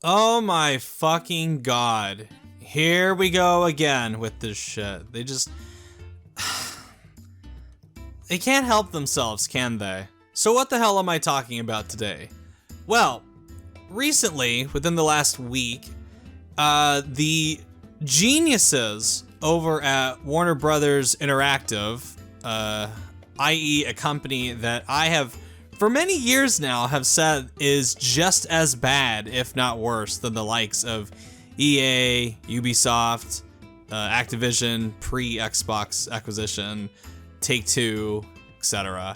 Oh my fucking god. Here we go again with this shit. They can't help themselves, can they? So what the hell am I talking about today? Well, recently, within the last week, the geniuses over at Warner Brothers Interactive, i.e. a company that I have for many years now have said is just as bad, if not worse, than the likes of EA, Ubisoft, Activision, pre-Xbox acquisition, Take-Two, etc.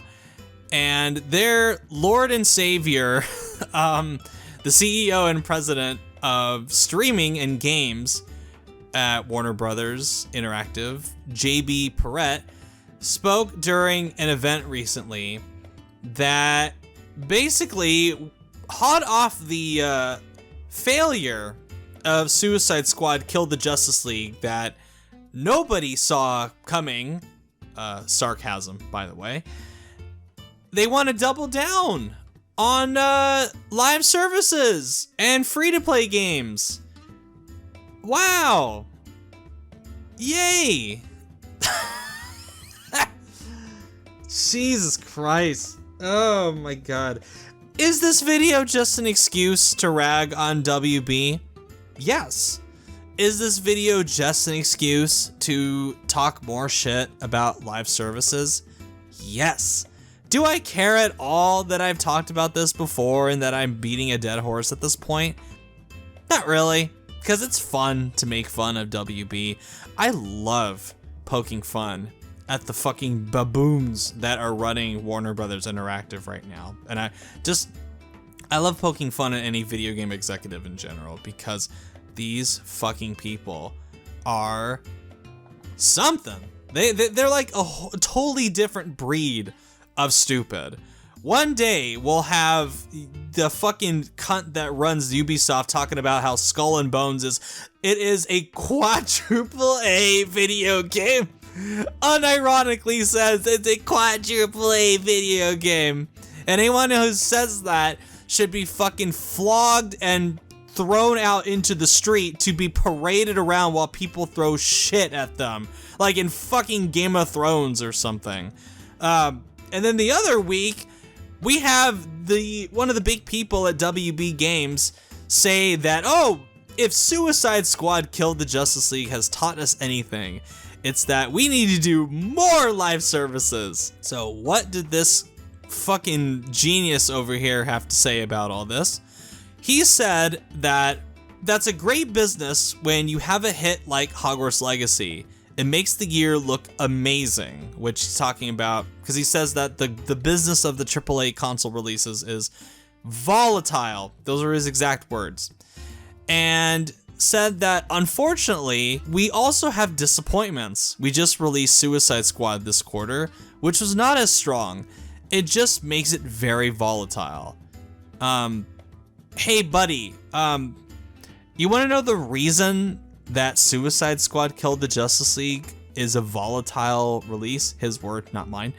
And their lord and savior, the CEO and president of streaming and games at Warner Brothers Interactive, JB Perrette, spoke during an event recently that basically hot off the failure of Suicide Squad Killed the Justice League that nobody saw coming, sarcasm by the way, they want to double down on live services and free-to-play games. Wow. Yay. Jesus Christ. Oh my god. Is this video just an excuse to rag on WB? Yes. Is this video just an excuse to talk more shit about live services? Yes. Do I care at all that I've talked about this before and that I'm beating a dead horse at this point? Not really, because it's fun to make fun of WB. I love poking fun at the fucking baboons that are running Warner Brothers Interactive right now. And I love poking fun at any video game executive in general because these fucking people are something. They're like a totally different breed of stupid. One day we'll have the fucking cunt that runs Ubisoft talking about how Skull and Bones is a quadruple A video game. Unironically says it's a quadruple A video game. And anyone who says that should be fucking flogged and thrown out into the street to be paraded around while people throw shit at them. Like in fucking Game of Thrones or something. And then the other week, we have one of the big people at WB Games say that, oh, if Suicide Squad Killed the Justice League has taught us anything, it's that we need to do more live services. So what did this fucking genius over here have to say about all this? He said that that's a great business when you have a hit like Hogwarts Legacy. It makes the year look amazing, which he's talking about because he says that the business of the AAA console releases is volatile. Those are his exact words. And said that unfortunately, we also have disappointments. We just released Suicide Squad this quarter, which was not as strong. It just makes it very volatile. Hey buddy, you want to know the reason that Suicide Squad Killed the Justice League is a volatile release? His word, not mine.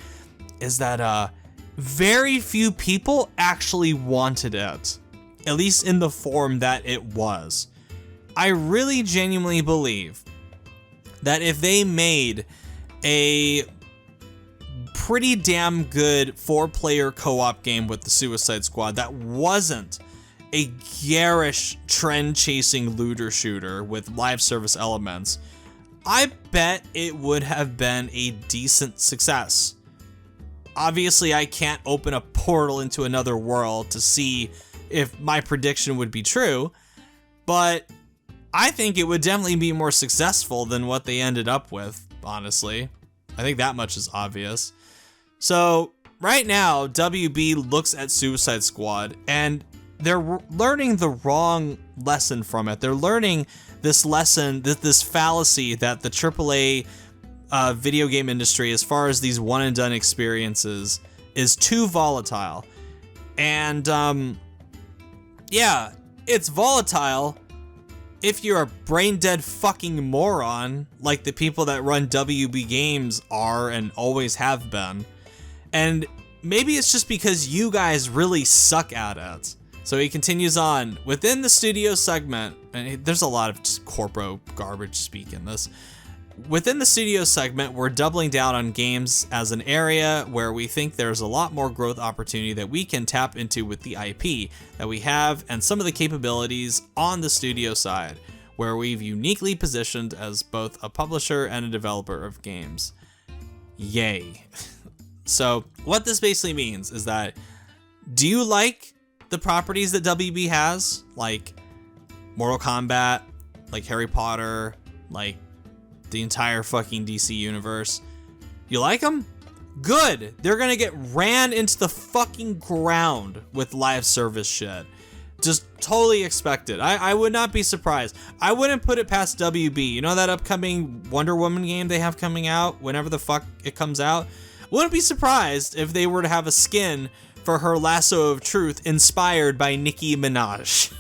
Is that very few people actually wanted it, at least in the form that it was. I really genuinely believe that if they made a pretty damn good 4-player co-op game with the Suicide Squad that wasn't a garish trend-chasing looter shooter with live service elements, I bet it would have been a decent success. Obviously, I can't open a portal into another world to see if my prediction would be true, but I think it would definitely be more successful than what they ended up with, honestly. I think that much is obvious. So, right now, WB looks at Suicide Squad, and they're learning the wrong lesson from it. They're learning this lesson, this fallacy that the AAA video game industry, as far as these one-and-done experiences, is too volatile. And, yeah, it's volatile if you're a brain-dead fucking moron, like the people that run WB Games are and always have been. And maybe it's just because you guys really suck at it. So he continues on. Within the studio segment, and there's a lot of just corpo garbage speak in this. Within the studio segment, we're doubling down on games as an area where we think there's a lot more growth opportunity that we can tap into with the IP that we have and some of the capabilities on the studio side, where we've uniquely positioned as both a publisher and a developer of games. Yay. So what this basically means is that, do you like the properties that WB has? Like Mortal Kombat, like Harry Potter, like the entire fucking DC universe. You like them? Good. They're gonna get ran into the fucking ground with live service shit. Just totally expect it. I would not be surprised. I wouldn't put it past WB. You know that upcoming Wonder Woman game they have coming out whenever the fuck it comes out? Wouldn't be surprised if they were to have a skin for her Lasso of Truth inspired by Nicki Minaj.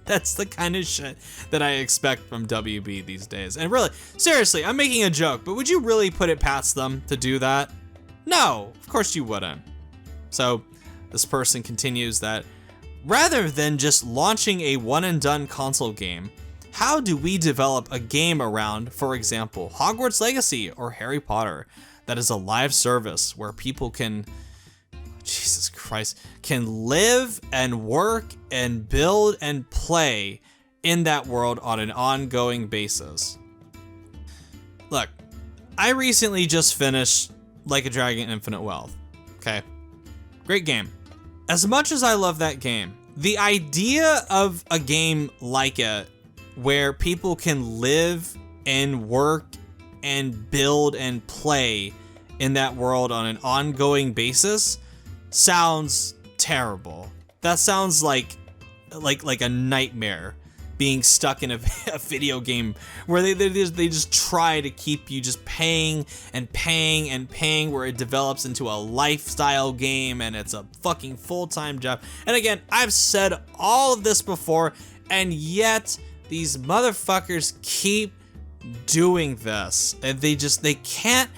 That's the kind of shit that I expect from WB these days. And really, seriously, I'm making a joke, but would you really put it past them to do that? No, of course you wouldn't. So this person continues that, rather than just launching a one-and-done console game, how do we develop a game around, for example, Hogwarts Legacy or Harry Potter, that is a live service where people can, Jesus Christ, can live and work and build and play in that world on an ongoing basis? Look, I recently just finished Like a Dragon Infinite Wealth. Okay, great game. As much as I love that game, the idea of a game like it where people can live and work and build and play in that world on an ongoing basis sounds terrible. That sounds like a nightmare, being stuck in a video game where they just try to keep you just paying and paying and paying, where it develops into a lifestyle game and it's a fucking full-time job. And again, I've said all of this before, and yet these motherfuckers keep doing this, and they can't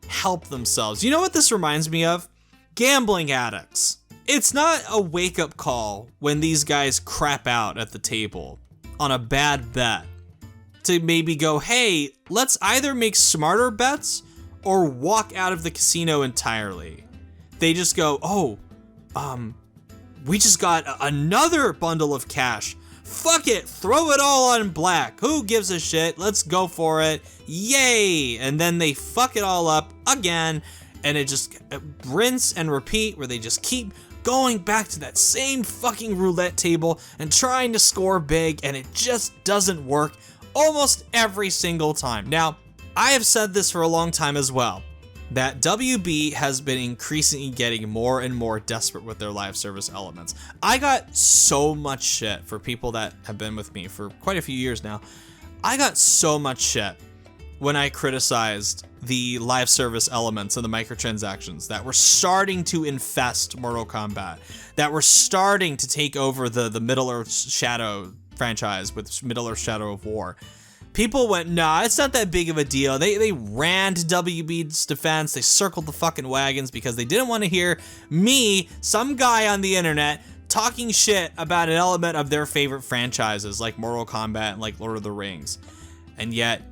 help themselves. You know what this reminds me of? Gambling addicts. It's not a wake-up call when these guys crap out at the table on a bad bet to maybe go, hey, let's either make smarter bets or walk out of the casino entirely. They just go, oh, we just got another bundle of cash. Fuck it, throw it all on black. Who gives a shit? Let's go for it. Yay! And then they fuck it all up again, and it just rinse and repeat, where they just keep going back to that same fucking roulette table and trying to score big, and it just doesn't work almost every single time. Now, I have said this for a long time as well, that WB has been increasingly getting more and more desperate with their live service elements. I got so much shit for people that have been with me for quite a few years now. I got so much shit when I criticized the live service elements and the microtransactions that were starting to infest Mortal Kombat, that were starting to take over the Middle-earth Shadow franchise with Middle-earth Shadow of War. People went, nah, it's not that big of a deal. They ran to WB's defense. They circled the fucking wagons because they didn't want to hear me, some guy on the internet, talking shit about an element of their favorite franchises like Mortal Kombat and like Lord of the Rings. And yet,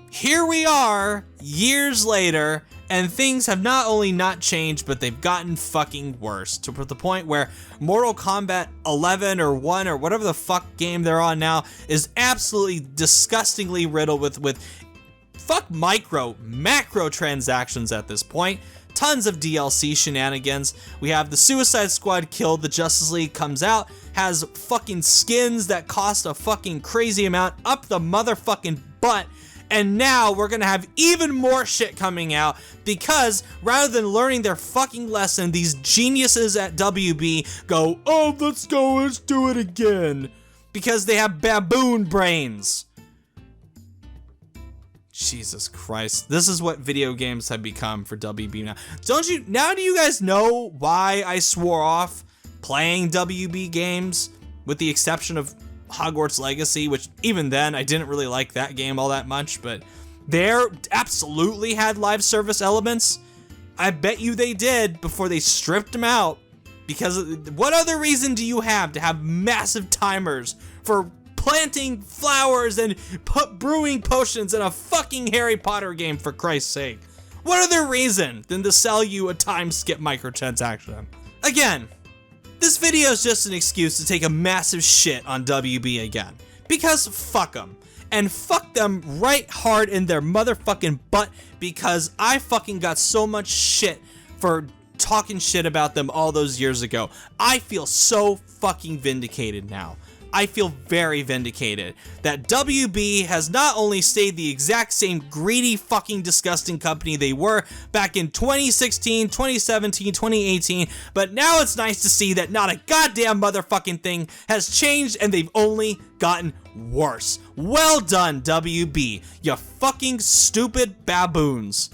here we are, years later, and things have not only not changed, but they've gotten fucking worse, to the point where Mortal Kombat 11 or 1 or whatever the fuck game they're on now is absolutely disgustingly riddled with fuck macro transactions at this point. Tons of DLC shenanigans. We have the Suicide Squad killed, the Justice League comes out, has fucking skins that cost a fucking crazy amount up the motherfucking butt. And now we're gonna have even more shit coming out because rather than learning their fucking lesson, these geniuses at WB go, oh, let's do it again. Because they have baboon brains. Jesus Christ. This is what video games have become for WB now. Now do you guys know why I swore off playing WB games, with the exception of Hogwarts Legacy, which even then I didn't really like that game all that much, but they absolutely had live service elements. I bet you they did before they stripped them out Because what other reason do you have to have massive timers for planting flowers and brewing potions in a fucking Harry Potter game, for Christ's sake? What other reason than to sell you a time skip microtransaction? Again, this video is just an excuse to take a massive shit on WB again. Because fuck them. And fuck them right hard in their motherfucking butt, because I fucking got so much shit for talking shit about them all those years ago. I feel so fucking vindicated now. I feel very vindicated that WB has not only stayed the exact same greedy fucking disgusting company they were back in 2016, 2017, 2018, but now it's nice to see that not a goddamn motherfucking thing has changed and they've only gotten worse. Well done, WB, you fucking stupid baboons.